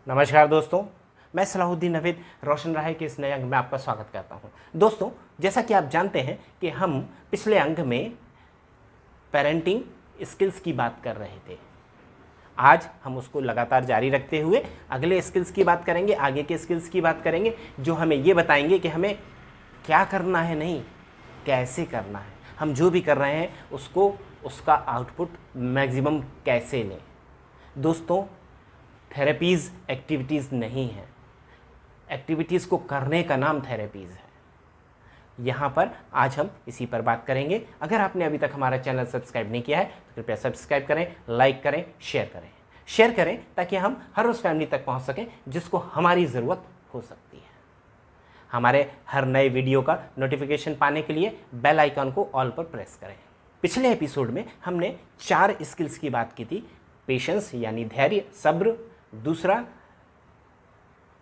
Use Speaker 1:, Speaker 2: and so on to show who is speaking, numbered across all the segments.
Speaker 1: नमस्कार दोस्तों, मैं सलाहुद्दीन नवीद रोशन राय के इस नए अंक में आपका स्वागत करता हूं। दोस्तों, जैसा कि आप जानते हैं कि हम पिछले अंक में पेरेंटिंग स्किल्स की बात कर रहे थे। आज हम उसको लगातार जारी रखते हुए अगले स्किल्स की बात करेंगे, आगे के स्किल्स की बात करेंगे, जो हमें ये बताएंगे कि हमें क्या करना है, नहीं कैसे करना है। हम जो भी कर रहे हैं उसका आउटपुट मैक्सिमम कैसे लें। दोस्तों, थेरेपीज़ एक्टिविटीज़ नहीं है, एक्टिविटीज़ को करने का नाम थेरेपीज़ है। यहाँ पर आज हम इसी पर बात करेंगे। अगर आपने अभी तक हमारा चैनल सब्सक्राइब नहीं किया है तो कृपया सब्सक्राइब करें, लाइक करें, शेयर करें ताकि हम हर उस फैमिली तक पहुँच सकें जिसको हमारी ज़रूरत हो सकती है। हमारे हर नए वीडियो का नोटिफिकेशन पाने के लिए बेल आइकन को ऑल पर प्रेस करें। पिछले एपिसोड में हमने 4 स्किल्स की बात की थी। पेशेंस यानी धैर्य, सब्र, दूसरा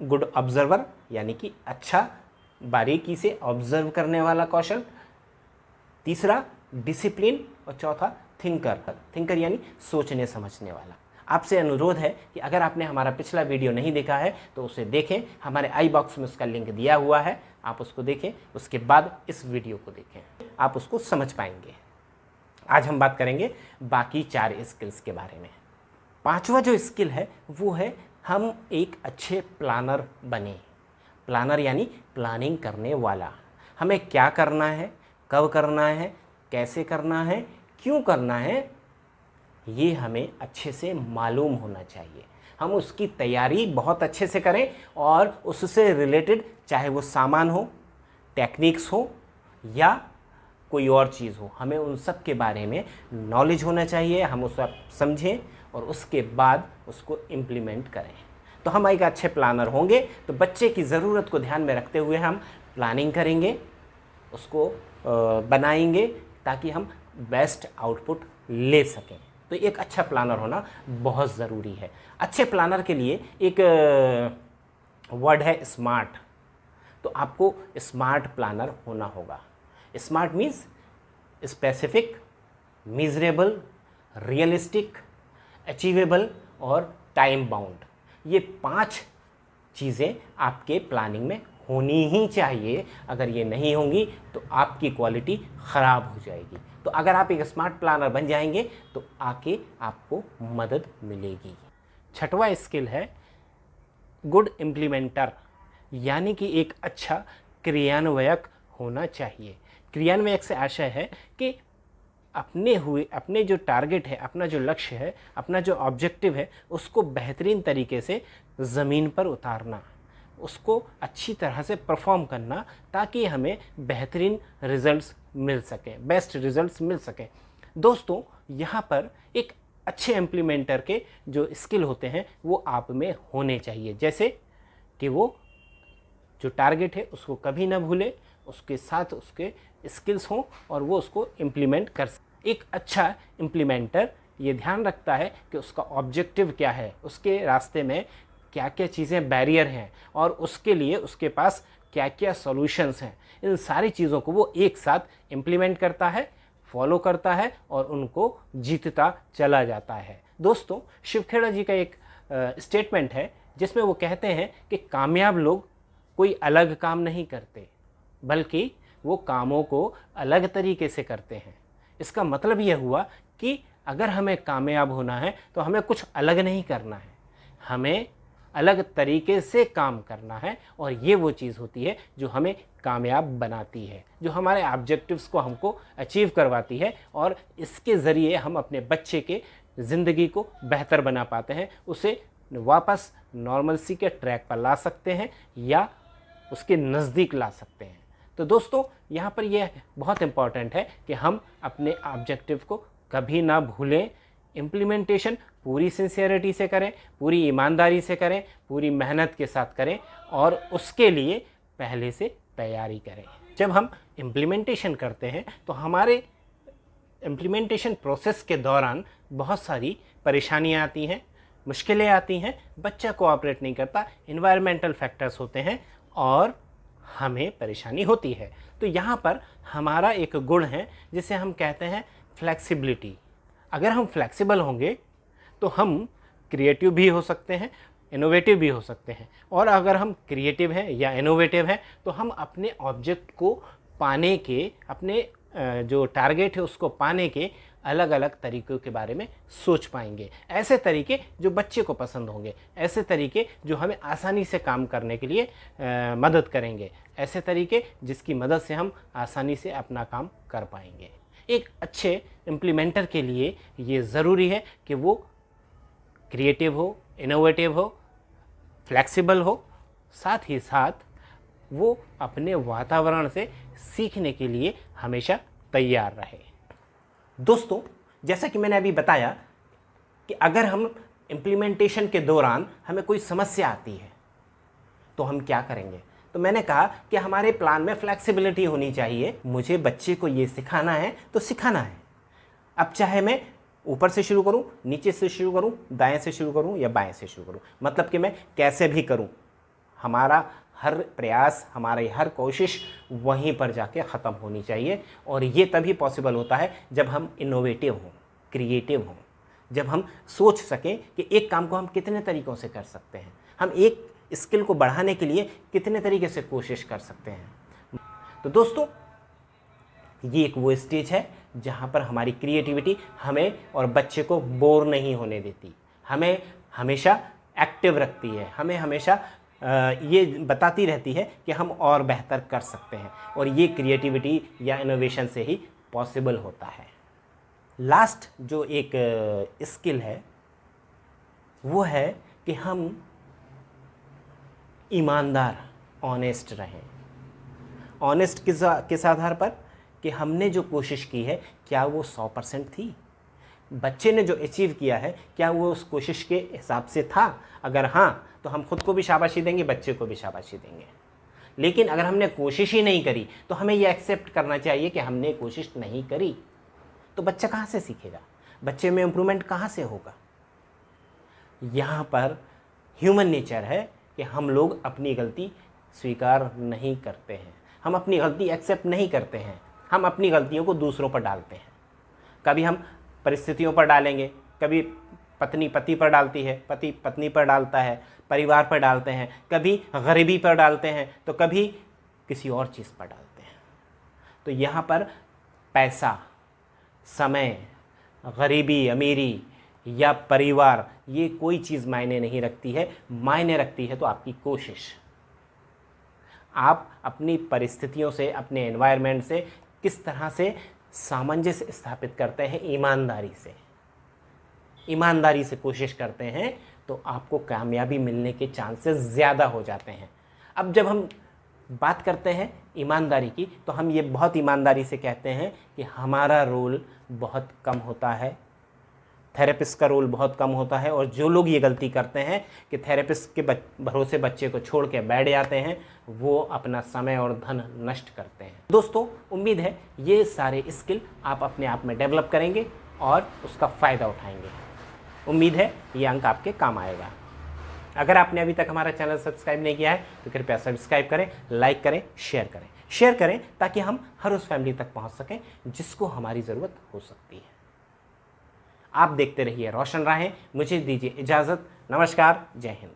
Speaker 1: गुड ऑब्जर्वर यानी कि अच्छा बारीकी से ऑब्जर्व करने वाला कौशल, तीसरा डिसिप्लिन और चौथा थिंकर यानी सोचने समझने वाला। आपसे अनुरोध है कि अगर आपने हमारा पिछला वीडियो नहीं देखा है तो उसे देखें। हमारे आई बॉक्स में उसका लिंक दिया हुआ है, आप उसको देखें, उसके बाद इस वीडियो को देखें, आप उसको समझ पाएंगे। आज हम बात करेंगे बाकी 4 स्किल्स के बारे में। 5वां जो स्किल है वो है हम एक अच्छे प्लानर बने। प्लानर यानी प्लानिंग करने वाला। हमें क्या करना है, कब करना है, कैसे करना है, क्यों करना है, ये हमें अच्छे से मालूम होना चाहिए। हम उसकी तैयारी बहुत अच्छे से करें और उससे रिलेटेड चाहे वो सामान हो, टेक्निक्स हो या कोई और चीज़ हो, हमें उन सब के बारे में नॉलेज होना चाहिए। हम उसे समझें और उसके बाद उसको इम्प्लीमेंट करें। तो हम एक अच्छे प्लानर होंगे तो बच्चे की ज़रूरत को ध्यान में रखते हुए हम प्लानिंग करेंगे, उसको बनाएंगे ताकि हम बेस्ट आउटपुट ले सकें। तो एक अच्छा प्लानर होना बहुत ज़रूरी है। अच्छे प्लानर के लिए एक वर्ड है स्मार्ट। तो आपको स्मार्ट प्लानर होना होगा। Smart means specific, measurable, realistic, achievable और टाइम बाउंड। ये 5 चीज़ें आपके प्लानिंग में होनी ही चाहिए। अगर ये नहीं होंगी तो आपकी क्वालिटी ख़राब हो जाएगी। तो अगर आप एक स्मार्ट प्लानर बन जाएंगे तो आके आपको मदद मिलेगी। 6वां स्किल है गुड इम्प्लीमेंटर, यानी कि एक अच्छा क्रियान्वयक होना चाहिए। क्रियान्वयक से आशय है कि अपने जो टारगेट है, अपना जो लक्ष्य है, अपना जो ऑब्जेक्टिव है, उसको बेहतरीन तरीके से ज़मीन पर उतारना, उसको अच्छी तरह से परफॉर्म करना ताकि हमें बेहतरीन रिजल्ट्स मिल सकें, बेस्ट रिजल्ट्स मिल सकें। दोस्तों, यहाँ पर एक अच्छे इम्प्लीमेंटर के जो स्किल होते हैं वो आप में होने चाहिए। जैसे कि वो जो टारगेट है उसको कभी ना भूले, उसके साथ उसके स्किल्स हों और वो उसको इम्प्लीमेंट कर सके। एक अच्छा इम्प्लीमेंटर ये ध्यान रखता है कि उसका ऑब्जेक्टिव क्या है, उसके रास्ते में क्या क्या चीज़ें बैरियर हैं और उसके लिए उसके पास क्या क्या सॉल्यूशंस हैं। इन सारी चीज़ों को वो एक साथ इम्प्लीमेंट करता है, फॉलो करता है और उनको जीतता चला जाता है। दोस्तों, शिव खेड़ा जी का एक स्टेटमेंट है जिसमें वो कहते हैं कि कामयाब लोग कोई अलग काम नहीं करते बल्कि वो कामों को अलग तरीके से करते हैं। इसका मतलब यह हुआ कि अगर हमें कामयाब होना है तो हमें कुछ अलग नहीं करना है, हमें अलग तरीके से काम करना है। और ये वो चीज़ होती है जो हमें कामयाब बनाती है, जो हमारे ऑब्जेक्टिव्स को हमको अचीव करवाती है और इसके ज़रिए हम अपने बच्चे के ज़िंदगी को बेहतर बना पाते हैं, उसे वापस नॉर्मलसी के ट्रैक पर ला सकते हैं या उसके नज़दीक ला सकते हैं। तो दोस्तों, यहाँ पर यह बहुत इम्पॉर्टेंट है कि हम अपने ऑब्जेक्टिव को कभी ना भूलें। इम्प्लीमेंटेशन पूरी सिंसियरिटी से करें, पूरी ईमानदारी से करें, पूरी मेहनत के साथ करें और उसके लिए पहले से तैयारी करें। जब हम इम्प्लीमेंटेशन करते हैं तो हमारे इम्प्लीमेंटेशन प्रोसेस के दौरान बहुत सारी परेशानियाँ आती हैं, मुश्किलें आती हैं, बच्चा कोऑपरेट नहीं करता, इन्वायरमेंटल फैक्टर्स होते हैं और हमें परेशानी होती है। तो यहाँ पर हमारा एक गुण है जिसे हम कहते हैं फ्लेक्सिबिलिटी। अगर हम फ्लेक्सिबल होंगे तो हम क्रिएटिव भी हो सकते हैं, इनोवेटिव भी हो सकते हैं। और अगर हम क्रिएटिव हैं या इनोवेटिव हैं तो हम अपने ऑब्जेक्ट को पाने के, अपने जो टारगेट है उसको पाने के अलग अलग तरीक़ों के बारे में सोच पाएंगे। ऐसे तरीके जो बच्चे को पसंद होंगे, ऐसे तरीके जो हमें आसानी से काम करने के लिए मदद करेंगे, ऐसे तरीके जिसकी मदद से हम आसानी से अपना काम कर पाएंगे। एक अच्छे इम्प्लीमेंटर के लिए ये ज़रूरी है कि वो क्रिएटिव हो, इनोवेटिव हो, फ्लेक्सिबल हो, साथ ही साथ वो अपने वातावरण से सीखने के लिए हमेशा तैयार रहे। दोस्तों, जैसा कि मैंने अभी बताया कि अगर हम इम्प्लीमेंटेशन के दौरान हमें कोई समस्या आती है तो हम क्या करेंगे, तो मैंने कहा कि हमारे प्लान में फ्लेक्सिबिलिटी होनी चाहिए। मुझे बच्चे को ये सिखाना है तो सिखाना है। अब चाहे मैं ऊपर से शुरू करूं, नीचे से शुरू करूं, दाएं से शुरू करूं या बाएं से शुरू करूं, मतलब कि मैं कैसे भी करूं, हमारा हर प्रयास, हमारी हर कोशिश वहीं पर जाके ख़त्म होनी चाहिए। और ये तभी पॉसिबल होता है जब हम इनोवेटिव हों, क्रिएटिव हों, जब हम सोच सकें कि एक काम को हम कितने तरीक़ों से कर सकते हैं, हम एक स्किल को बढ़ाने के लिए कितने तरीके से कोशिश कर सकते हैं। तो दोस्तों, ये एक वो स्टेज है जहाँ पर हमारी क्रिएटिविटी हमें और बच्चे को बोर नहीं होने देती, हमें हमेशा एक्टिव रखती है, हमें हमेशा ये बताती रहती है कि हम और बेहतर कर सकते हैं। और ये क्रिएटिविटी या इनोवेशन से ही पॉसिबल होता है। लास्ट जो एक स्किल है वो है कि हम ईमानदार, ऑनेस्ट रहें। ऑनेस्ट किस आधार पर, कि हमने जो कोशिश की है क्या वो 100% थी, बच्चे ने जो अचीव किया है क्या वो उस कोशिश के हिसाब से था। अगर हाँ तो हम खुद को भी शाबाशी देंगे, बच्चे को भी शाबाशी देंगे। लेकिन अगर हमने कोशिश ही नहीं करी तो हमें ये एक्सेप्ट करना चाहिए कि हमने कोशिश नहीं करी। तो बच्चा कहाँ से सीखेगा, बच्चे में इम्प्रूवमेंट कहाँ से होगा। यहाँ पर ह्यूमन नेचर है कि हम लोग अपनी गलती स्वीकार नहीं करते हैं, हम अपनी गलती एक्सेप्ट नहीं करते हैं, हम अपनी गलतियों को दूसरों पर डालते हैं। कभी हम परिस्थितियों पर डालेंगे, कभी पत्नी पति पर डालती है, पति पत्नी पर डालता है, परिवार पर डालते हैं, कभी गरीबी पर डालते हैं, तो कभी किसी और चीज़ पर डालते हैं। तो यहाँ पर पैसा, समय, गरीबी, अमीरी या परिवार, ये कोई चीज़ मायने नहीं रखती है। मायने रखती है तो आपकी कोशिश। आप अपनी परिस्थितियों से, अपने एनवायरनमेंट से किस तरह से सामंजस्य स्थापित करते हैं, ईमानदारी से कोशिश करते हैं, तो आपको कामयाबी मिलने के चांसेस ज़्यादा हो जाते हैं। अब जब हम बात करते हैं ईमानदारी की, तो हम ये बहुत ईमानदारी से कहते हैं कि हमारा रोल बहुत कम होता है, थेरेपिस्ट का रोल बहुत कम होता है। और जो लोग ये गलती करते हैं कि थेरेपिस्ट के भरोसे बच्चे को छोड़ के बैठ जाते हैं, वो अपना समय और धन नष्ट करते हैं। दोस्तों, उम्मीद है ये सारे स्किल आप अपने आप में डेवलप करेंगे और उसका फ़ायदा उठाएंगे। उम्मीद है ये अंक आपके काम आएगा। अगर आपने अभी तक हमारा चैनल सब्सक्राइब नहीं किया है तो कृपया सब्सक्राइब करें, लाइक करें, शेयर करें ताकि हम हर उस फैमिली तक पहुंच सकें जिसको हमारी ज़रूरत हो सकती है। आप देखते रहिए रोशन राहें। मुझे दीजिए इजाज़त। नमस्कार, जय हिंद।